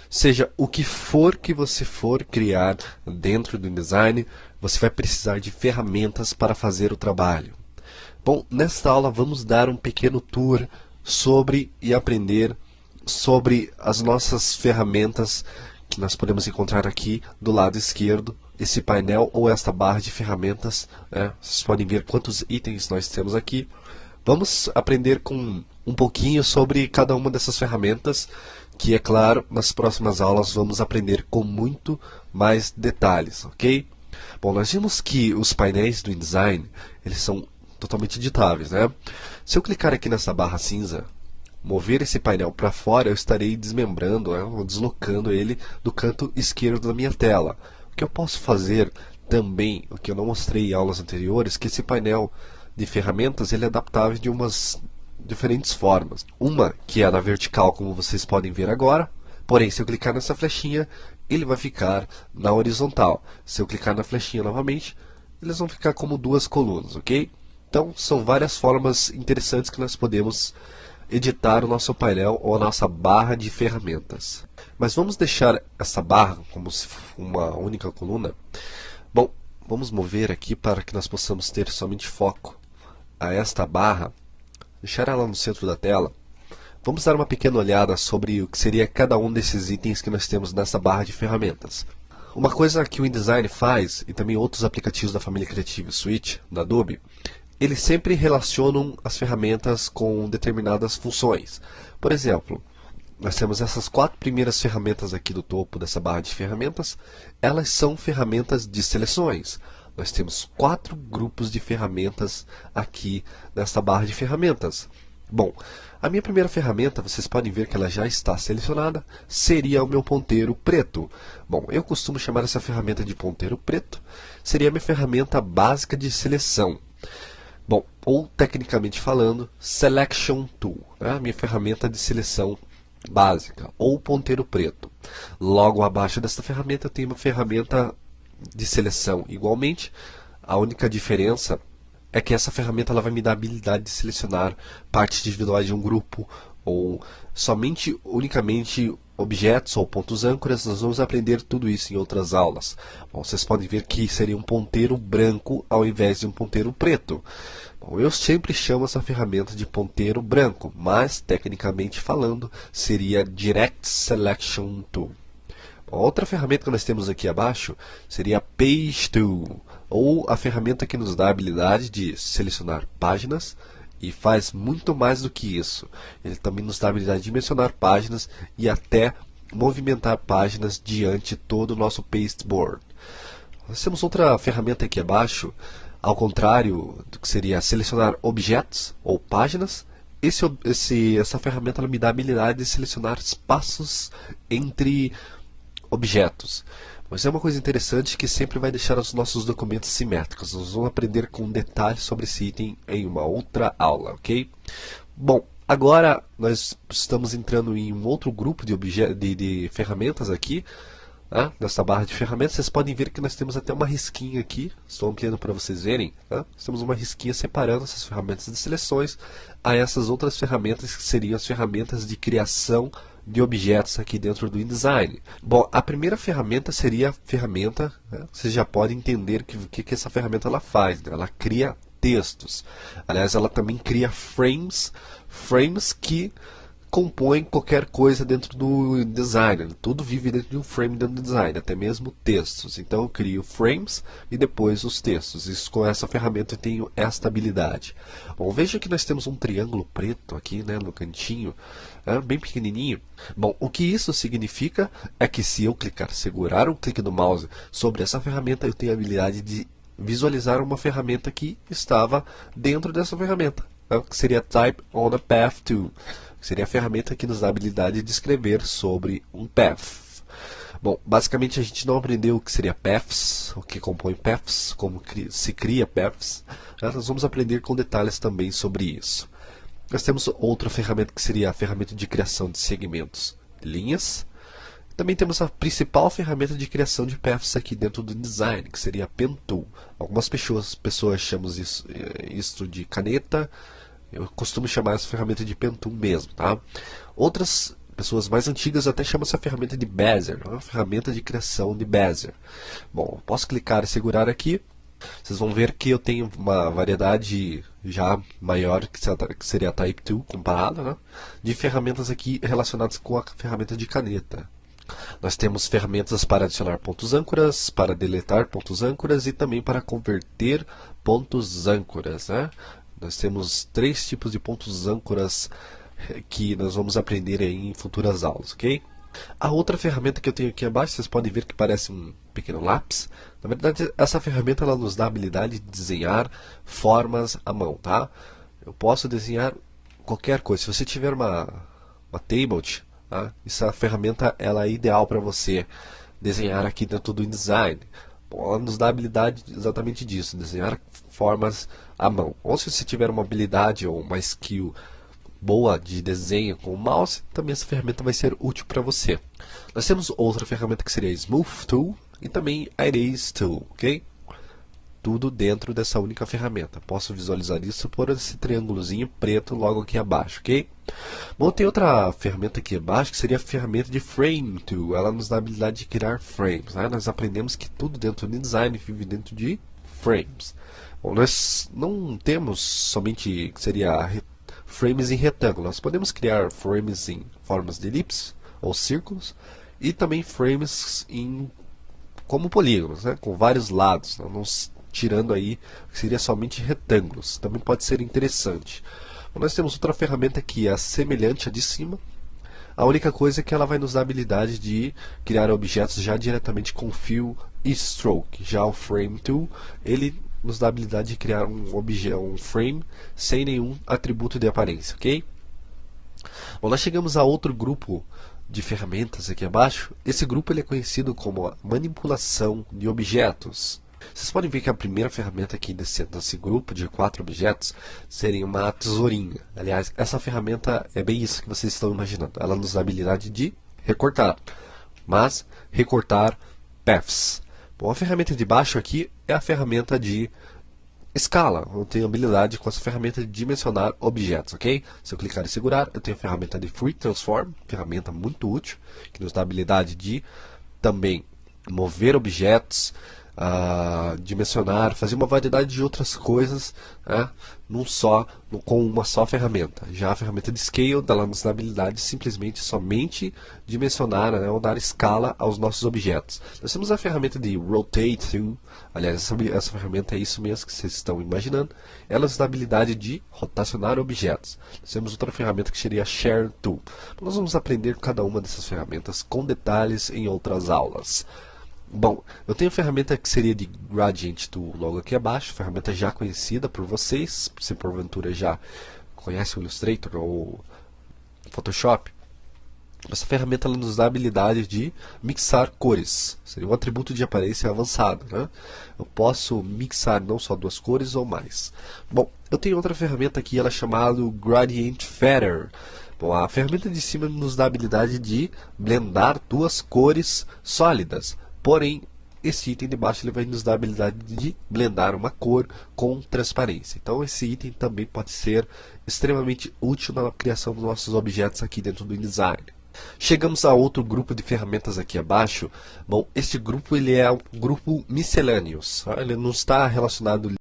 Seja o que for que você for criar dentro do InDesign, você vai precisar de ferramentas para fazer o trabalho. Bom, nesta aula vamos dar um pequeno tour sobre e aprender sobre as nossas ferramentas que nós podemos encontrar aqui do lado esquerdo, esse painel ou esta barra de ferramentas, né? Vocês podem ver quantos itens nós temos aqui. Vamos aprender com um pouquinho sobre cada uma dessas ferramentas, que é claro, nas próximas aulas vamos aprender com muito mais detalhes, ok? Bom, nós vimos que os painéis do InDesign, eles são totalmente editáveis, né? Se eu clicar aqui nessa barra cinza, mover esse painel para fora, eu estarei desmembrando, né, ou deslocando ele do canto esquerdo da minha tela. O que eu posso fazer também, o que eu não mostrei em aulas anteriores, que esse painel de ferramentas ele é adaptável de umas diferentes formas. Uma que é na vertical, como vocês podem ver agora, porém se eu clicar nessa flechinha, ele vai ficar na horizontal. Se eu clicar na flechinha novamente, eles vão ficar como duas colunas, ok? Então são várias formas interessantes que nós podemos editar o nosso painel ou a nossa barra de ferramentas. Mas vamos deixar essa barra como se fosse uma única coluna. Bom, vamos mover aqui para que nós possamos ter somente foco a esta barra, deixar ela no centro da tela. Vamos dar uma pequena olhada sobre o que seria cada um desses itens que nós temos nessa barra de ferramentas. Uma coisa que o InDesign faz, e também outros aplicativos da família Creative Suite, da Adobe, eles sempre relacionam as ferramentas com determinadas funções. Por exemplo, nós temos essas 4 primeiras ferramentas aqui do topo dessa barra de ferramentas. Elas são ferramentas de seleções. Nós temos 4 grupos de ferramentas aqui nessa barra de ferramentas. Bom, a minha primeira ferramenta, vocês podem ver que ela já está selecionada, seria o meu ponteiro preto. Bom, eu costumo chamar essa ferramenta de ponteiro preto. Seria a minha ferramenta básica de seleção. Bom, ou tecnicamente falando, Selection Tool, né? A minha ferramenta de seleção básica, ou ponteiro preto. Logo abaixo desta ferramenta eu tenho uma ferramenta de seleção igualmente. A única diferença é que essa ferramenta ela vai me dar a habilidade de selecionar partes individuais de um grupo, ou somente, unicamente objetos ou pontos âncoras. Nós vamos aprender tudo isso em outras aulas. Bom, vocês podem ver que seria um ponteiro branco ao invés de um ponteiro preto. Bom, eu sempre chamo essa ferramenta de ponteiro branco, mas tecnicamente falando seria Direct Selection Tool. Bom, outra ferramenta que nós temos aqui abaixo seria Page Tool, ou a ferramenta que nos dá a habilidade de selecionar páginas. E faz muito mais do que isso. Ele também nos dá a habilidade de mencionar páginas e até movimentar páginas diante de todo o nosso pasteboard. Nós temos outra ferramenta aqui abaixo, ao contrário do que seria selecionar objetos ou páginas. Essa ferramenta ela me dá a habilidade de selecionar espaços entre objetos. Mas é uma coisa interessante que sempre vai deixar os nossos documentos simétricos. Nós vamos aprender com detalhes sobre esse item em uma outra aula, ok? Bom, agora nós estamos entrando em um outro grupo de ferramentas aqui, né? Nessa barra de ferramentas. Vocês podem ver que nós temos até uma risquinha aqui. Estou ampliando para vocês verem, né? Nós temos uma risquinha separando essas ferramentas de seleções a essas outras ferramentas que seriam as ferramentas de criação de objetos aqui dentro do InDesign. Bom, a primeira ferramenta seria a ferramenta, né? Vocês já podem entender o que essa ferramenta ela faz, né? Ela cria textos. Aliás, ela também cria frames que compõem qualquer coisa dentro do design. Tudo vive dentro de um frame dentro do design, até mesmo textos. Então eu crio frames e depois os textos. Isso, com essa ferramenta eu tenho esta habilidade. Bom, veja que nós temos um triângulo preto aqui, né, no cantinho, bem pequenininho. Bom, o que isso significa é que se eu segurar o clique do mouse sobre essa ferramenta, eu tenho a habilidade de visualizar uma ferramenta que estava dentro dessa ferramenta, né, que seria Type on a Path Tool. Seria a ferramenta que nos dá a habilidade de escrever sobre um path. Bom, basicamente a gente não aprendeu o que seria paths, o que compõe paths, como se cria paths. Nós vamos aprender com detalhes também sobre isso. Nós temos outra ferramenta que seria a ferramenta de criação de segmentos, linhas. Também temos a principal ferramenta de criação de paths aqui dentro do InDesign, que seria a Pen Tool. Algumas pessoas chamam isso de caneta. Eu costumo chamar essa ferramenta de Pen Tool mesmo, tá? Outras pessoas mais antigas até chamam essa ferramenta de Bezier, uma ferramenta de criação de Bezier. Bom, posso clicar e segurar aqui. Vocês vão ver que eu tenho uma variedade já maior, que seria a Type 2 comparada, né, de ferramentas aqui relacionadas com a ferramenta de caneta. Nós temos ferramentas para adicionar pontos âncoras, para deletar pontos âncoras e também para converter pontos âncoras, né? Nós temos 3 tipos de pontos âncoras que nós vamos aprender aí em futuras aulas, ok? A outra ferramenta que eu tenho aqui abaixo, vocês podem ver que parece um pequeno lápis. Na verdade, essa ferramenta ela nos dá a habilidade de desenhar formas à mão, tá? Eu posso desenhar qualquer coisa. Se você tiver uma tablet, tá? Essa ferramenta ela é ideal para você desenhar aqui dentro do InDesign. Bom, ela nos dá a habilidade exatamente disso, desenhar formas à mão. Ou se você tiver uma habilidade ou uma skill boa de desenho com o mouse, também essa ferramenta vai ser útil para você. Nós temos outra ferramenta que seria Smooth Tool e também Erase Tool, ok? Tudo dentro dessa única ferramenta. Posso visualizar isso por esse triângulozinho preto logo aqui abaixo, ok? Bom, tem outra ferramenta aqui abaixo que seria a ferramenta de Frame Tool. Ela nos dá a habilidade de criar frames, né? Nós aprendemos que tudo dentro do InDesign vive dentro de frames. Bom, nós não temos somente que seria frames em retângulo. Nós podemos criar frames em formas de elipse ou círculos e também frames como polígonos, né, com vários lados, não tirando aí que seria somente retângulos. Também pode ser interessante. Bom, nós temos outra ferramenta que é semelhante à de cima. A única coisa é que ela vai nos dar a habilidade de criar objetos já diretamente com fio e stroke. Já o Frame Tool, ele nos dá a habilidade de criar um frame sem nenhum atributo de aparência, ok? Bom, nós chegamos a outro grupo de ferramentas aqui abaixo. Esse grupo ele é conhecido como a manipulação de objetos. Vocês podem ver que a primeira ferramenta aqui desse grupo de 4 objetos seria uma tesourinha. Aliás, essa ferramenta é bem isso que vocês estão imaginando. Ela nos dá a habilidade de recortar, mas recortar paths. Bom, a ferramenta de baixo aqui é a ferramenta de escala. Eu tenho habilidade com essa ferramenta de dimensionar objetos, ok? Se eu clicar e segurar, eu tenho a ferramenta de Free Transform, ferramenta muito útil, que nos dá a habilidade de também mover objetos, dimensionar, fazer uma variedade de outras coisas, né, com uma só ferramenta. Já a ferramenta de Scale ela nos dá a habilidade de simplesmente somente dimensionar, né, ou dar escala aos nossos objetos. Nós temos a ferramenta de Rotate Tool. Aliás, essa ferramenta é isso mesmo que vocês estão imaginando. Ela nos dá a habilidade de rotacionar objetos. Nós temos outra ferramenta que seria Share Tool. Nós vamos aprender cada uma dessas ferramentas com detalhes em outras aulas. Bom, eu tenho a ferramenta que seria de Gradient Tool logo aqui abaixo, ferramenta já conhecida por vocês, se porventura já conhece o Illustrator ou Photoshop. Essa ferramenta ela nos dá a habilidade de mixar cores, seria um atributo de aparência avançado, né? Eu posso mixar não só 2 cores ou mais. Bom, eu tenho outra ferramenta aqui, ela é chamada Gradient Feather. Bom, a ferramenta de cima nos dá a habilidade de blendar 2 cores sólidas. Porém, esse item de baixo ele vai nos dar a habilidade de blendar uma cor com transparência. Então, esse item também pode ser extremamente útil na criação dos nossos objetos aqui dentro do InDesign. Chegamos a outro grupo de ferramentas aqui abaixo. Bom, este grupo ele é um grupo miscellaneous. Ele não está relacionado